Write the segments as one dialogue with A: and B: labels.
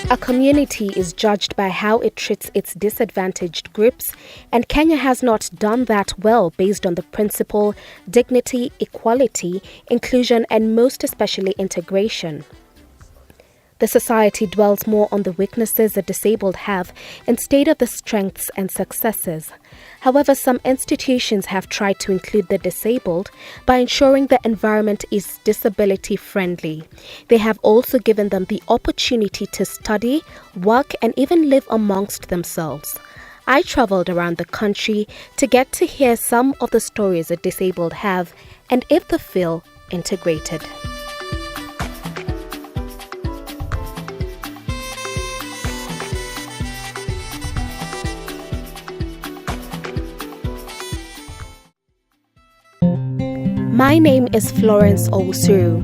A: A community is judged by how it treats its disadvantaged groups, and Kenya has not done that well based on the principle dignity, equality, inclusion, and most especially integration. The society dwells more on the weaknesses the disabled have instead of the strengths and successes. However, some institutions have tried to include the disabled by ensuring the environment is disability friendly. They have also given them the opportunity to study, work, and even live amongst themselves. I traveled around the country to get to hear some of the stories the disabled have and if they feel integrated. My name is Florence Owusuru.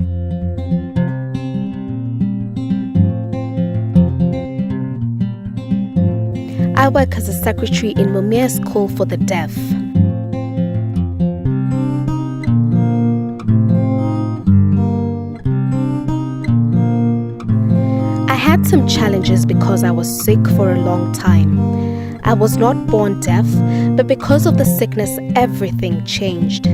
A: I work as a secretary in Mumia School for the Deaf. I had some challenges because I was sick for a long time. I was not born deaf, but because of the sickness, everything changed.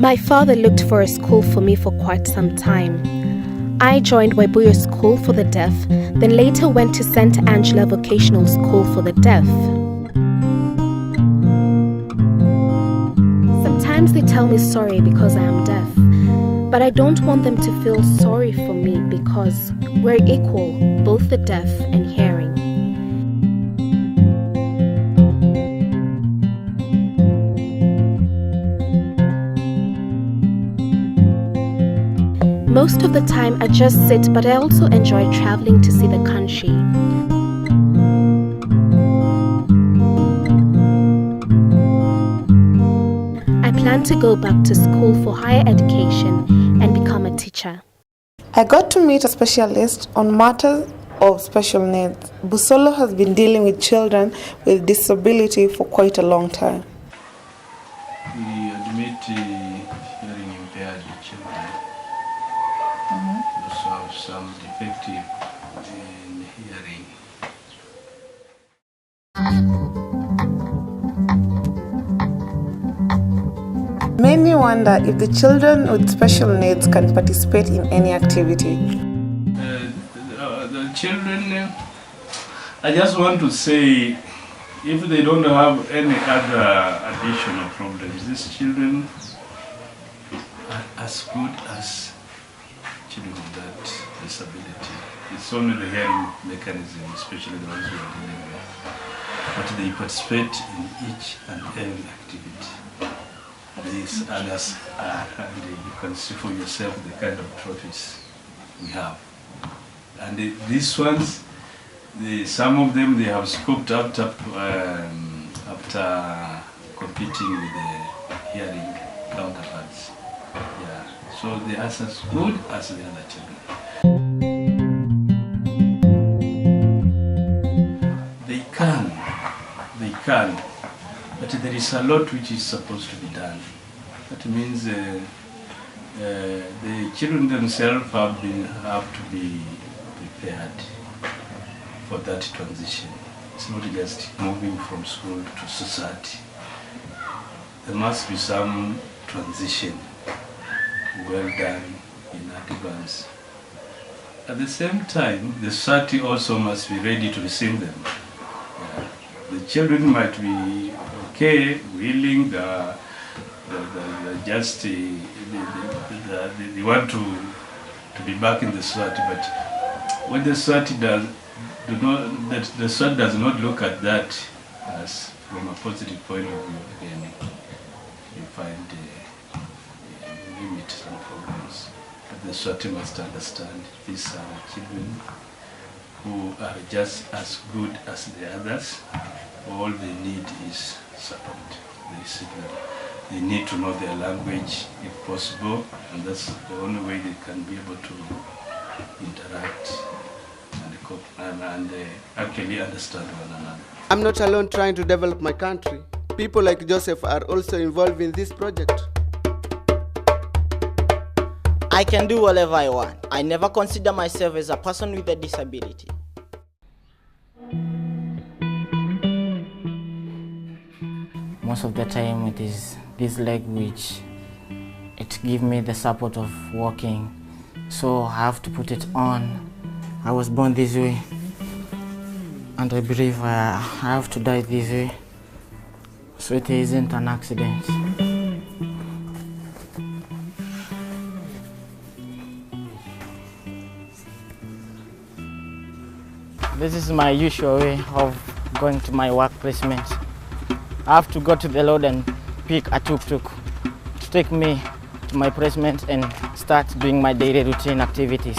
A: My father looked for a school for me for quite some time. I joined Webuye School for the Deaf, then later went to St. Angela Vocational School for the Deaf. Sometimes they tell me sorry because I am deaf, but I don't want them to feel sorry for me because we're equal, both the deaf and hearing. Most of the time I just sit, but I also enjoy traveling to see the country. I plan to go back to school for higher education and become a teacher.
B: I got to meet a specialist on matters of special needs. Busolo has been dealing with children with disability for quite a long time.
C: We admit hearing impaired children. Also have some defective in hearing.
B: Many wonder if the children with special needs can participate in any activity.
C: The children, I just want to say, if they don't have any other additional problems, these children are as good as children with that disability. It's only the hearing mechanism, especially the ones who are dealing with. But they participate in each and every activity. These others are, and you can see for yourself the kind of trophies we have. And these ones, some of them they have scooped up after competing with the hearing counterparts. Yeah. So they are as good as the other children. They can, but there is a lot which is supposed to be done. That means the children themselves have to be prepared for that transition. It's not just moving from school to society. There must be some transition well done in advance. At the same time, the society also must be ready to receive them. The children might be okay, willing, they want to be back in the society, but when the society does not look at that as from a positive point of view, then you find limits and problems. But the society must understand these are children who are just as good as the others. All they need is support. They need to know their language if possible, and that's the only way they can be able to interact and actually understand one another.
D: I'm not alone trying to develop my country. People like Joseph are also involved in this project.
E: I can do whatever I want. I never consider myself as a person with a disability. Most of the time it is this leg which it gives me the support of walking, so I have to put it on. I was born this way and I believe I have to die this way, so it isn't an accident. This is my usual way of going to my work placement. I have to go to the road and pick a tuk-tuk to take me to my placement and start doing my daily routine activities.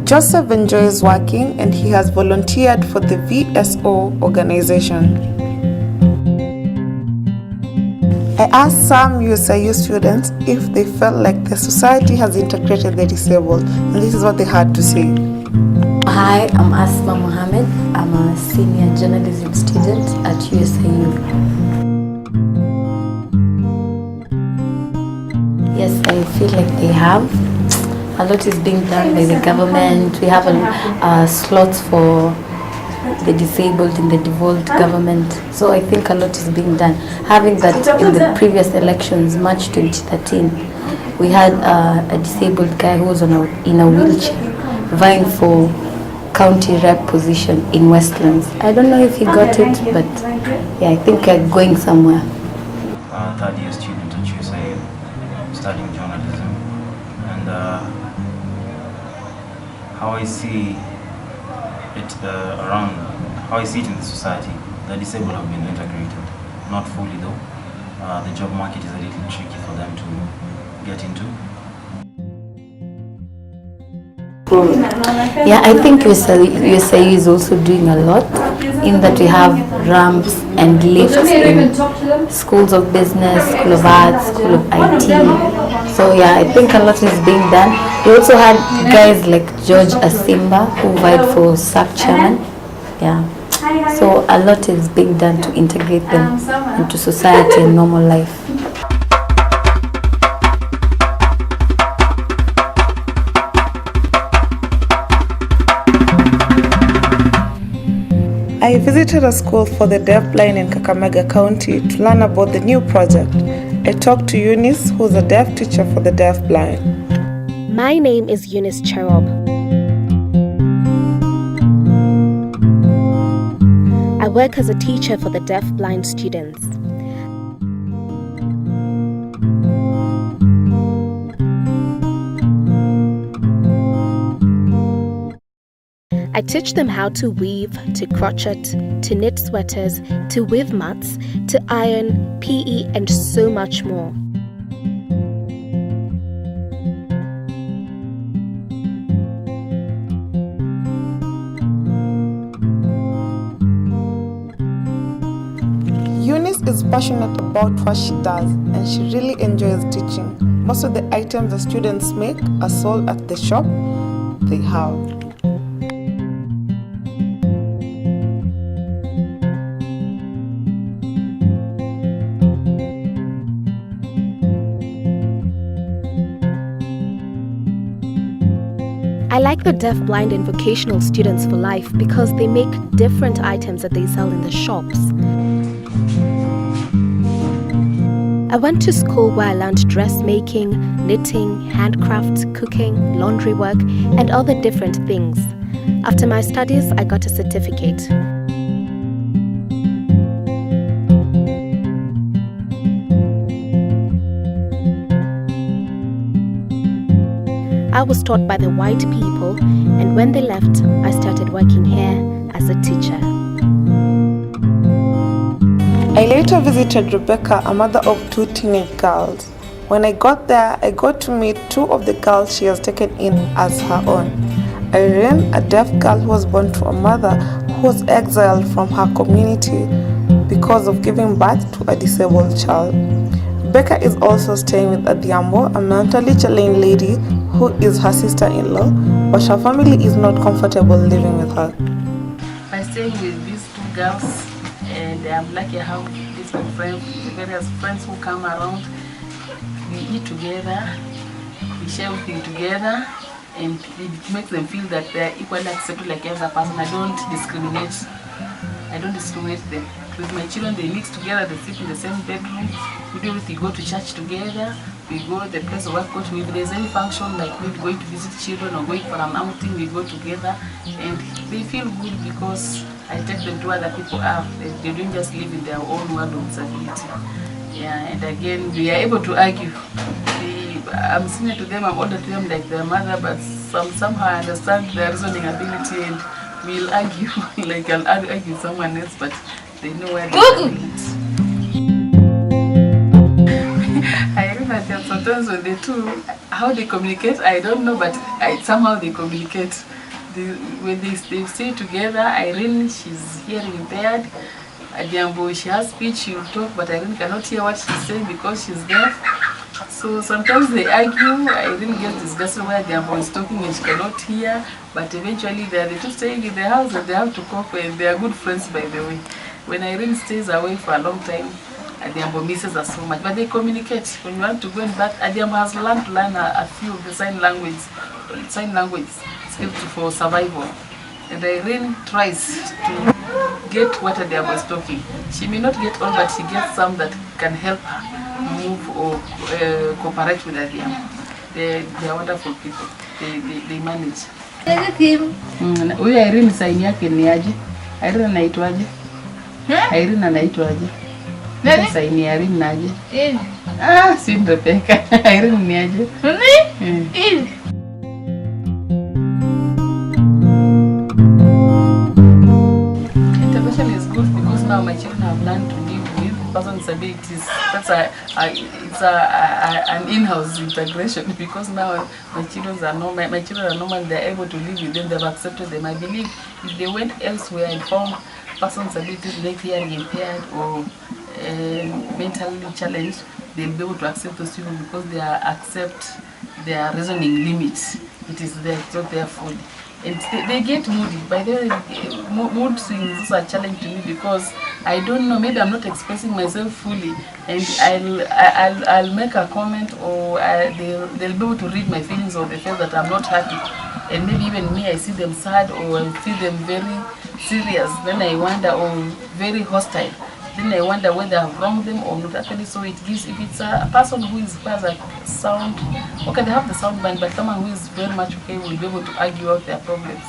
B: Joseph enjoys working and he has volunteered for the VSO organization. I asked some USIU students if they felt like the society has integrated the disabled, and this is what they had to say.
F: Hi, I'm Asma Mohammed. I'm a senior journalism student at USIU. Yes, I feel like they have. A lot is being done by the government. We have slots for the disabled in the devolved government. So I think a lot is being done. Having that in the previous elections, March 2013, we had a disabled guy who was in a wheelchair vying for county rep position in Westlands. I don't know if he got it, but yeah, I think we're going somewhere.
G: Third year student at USIU, studying journalism, and how I see it how I see it in the society, the disabled have been integrated, not fully though. The job market is a little tricky for them to get into.
F: Yeah, I think USIU is also doing a lot in that we have ramps and lifts in schools of business, school of arts, school of IT. So yeah, I think a lot is being done. We also had guys like George Asimba who vied for SAC chairman. Yeah, so a lot is being done to integrate them into society and normal life.
B: I visited a school for the deafblind in Kakamega County to learn about the new project. I talked to Eunice, who's a deaf teacher for the deafblind.
A: My name is Eunice Cherob. I work as a teacher for the deaf-blind students. I teach them how to weave, to crochet, to knit sweaters, to weave mats, to iron, PE, and so much more.
B: Eunice is passionate about what she does and she really enjoys teaching. Most of the items the students make are sold at the shop they have.
A: I like the deaf-blind and vocational students for life because they make different items that they sell in the shops. I went to school where I learned dressmaking, knitting, handcraft, cooking, laundry work, and other different things. After my studies, I got a certificate. I was taught by the white people, and when they left, I started working here as a teacher.
B: I later visited Rebecca, a mother of 2 teenage girls. When I got there, I got to meet 2 of the girls she has taken in as her own. Irene, a deaf girl who was born to a mother who was exiled from her community because of giving birth to a disabled child. Rebecca is also staying with Adhiambo, a mentally challenged lady who is her sister-in-law, but her family is not comfortable living with her.
H: I stay with these 2 girls, and I'm lucky how different friends, various friends who come around. We eat together, we share everything together, and it makes them feel that they're equally accepted like every other person. I don't discriminate them. With my children, they mix together, they sleep in the same bedroom, we do everything, go to church together, we go to the place of work, if there's any function like maybe going to visit children or going for an outing, we go together, and they feel good because I take them to where other people are. They don't just live in their own world of disability. Yeah, and again, we are able to argue. I'm senior to them, I'm older to them like their mother, but somehow I understand their reasoning ability, and we'll argue like I'll argue with someone else, but they know where they stand. I remember that sometimes when they two, how they communicate, I don't know, but somehow they communicate. When they stay together, Irene, she's hearing impaired. Adhiambo, she has speech, she'll talk, but Irene cannot hear what she's saying because she's deaf. So sometimes they argue. Irene gets disgusted where Adhiambo is talking and she cannot hear, but eventually they are the two staying in the house and they have to cope, and they are good friends, by the way. When Irene stays away for a long time, Adhiambo misses her so much, but they communicate. When you want to go in back, Adhiambo has learned to learn a few of the sign language skills for survival. And Irene tries to get what Adhiambo is talking. She may not get all, but she gets some that can help her move or cooperate with Adhiambo. They are wonderful people. They manage. Huyu Irene saini yake ni aje? Irene anaitwaje? Irene anaitwaje? Nani? Saini ya Irene naje? Si Rebecca. Irene ni aje? Nani? Intervention is good because now my children have learned to live with persons with disabilities. That's an in-house integration because now my children are normal, they're able to live with them, they've accepted them. I believe if they went elsewhere and found persons with abilities like hearing impaired or mentally challenged, they'll be able to accept those people because they accept their reasoning limits. It is there, it's not there fully. And they get moody. By the way, mood swings is a challenge to me because I don't know, maybe I'm not expressing myself fully, and I'll make a comment, or they'll be able to read my feelings, or they feel that I'm not happy. And maybe even me, I see them sad, or I see them very serious, then I wonder, or very hostile, then I wonder whether I've wronged them or not actually. So it gives, if it's a person who has a sound, okay, they have the sound mind, but someone who is very much okay will be able to argue out their problems.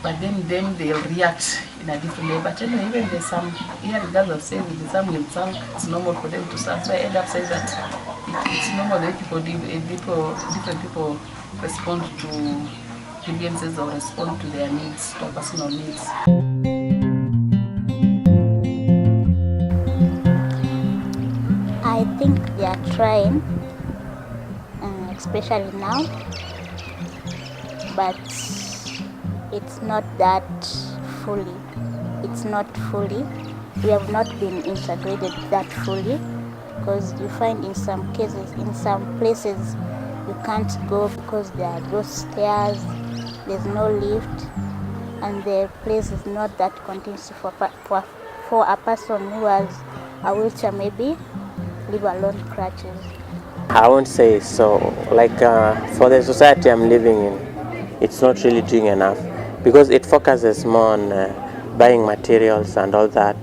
H: But then they'll react in a different way. But anyway, even there's some, here regardless of saying there's some will sulk, it's normal for them to sulk. So I end up saying that it's normal that different people respond to grievances or respond to their needs, or personal needs.
I: I think they are trying, especially now, but it's not that fully. It's not fully. We have not been integrated that fully, because you find in some cases, in some places, you can't go because there are those stairs, there's no lift, and the place is not that conducive for a person who has a wheelchair, maybe, live alone crutches.
J: I won't say so. Like for the society I'm living in, it's not really doing enough because it focuses more on buying materials and all that,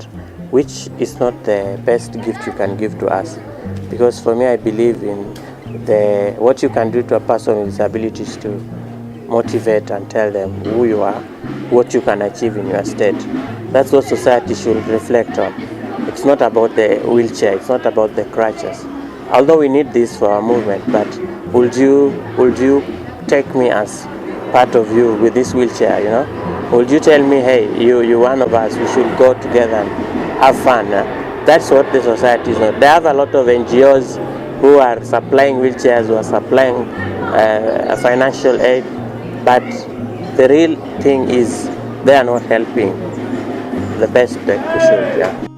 J: which is not the best gift you can give to us. Because for me, I believe in what you can do to a person with disabilities to motivate and tell them who you are, what you can achieve in your state. That's what society should reflect on. It's not about the wheelchair, it's not about the crutches. Although we need this for our movement, but would you take me as part of you with this wheelchair, you know? Would you tell me, hey, you're one of us, we should go together and have fun? That's what the society is not. They have a lot of NGOs who are supplying wheelchairs, who are supplying financial aid, but the real thing is they are not helping the best that we should, yeah.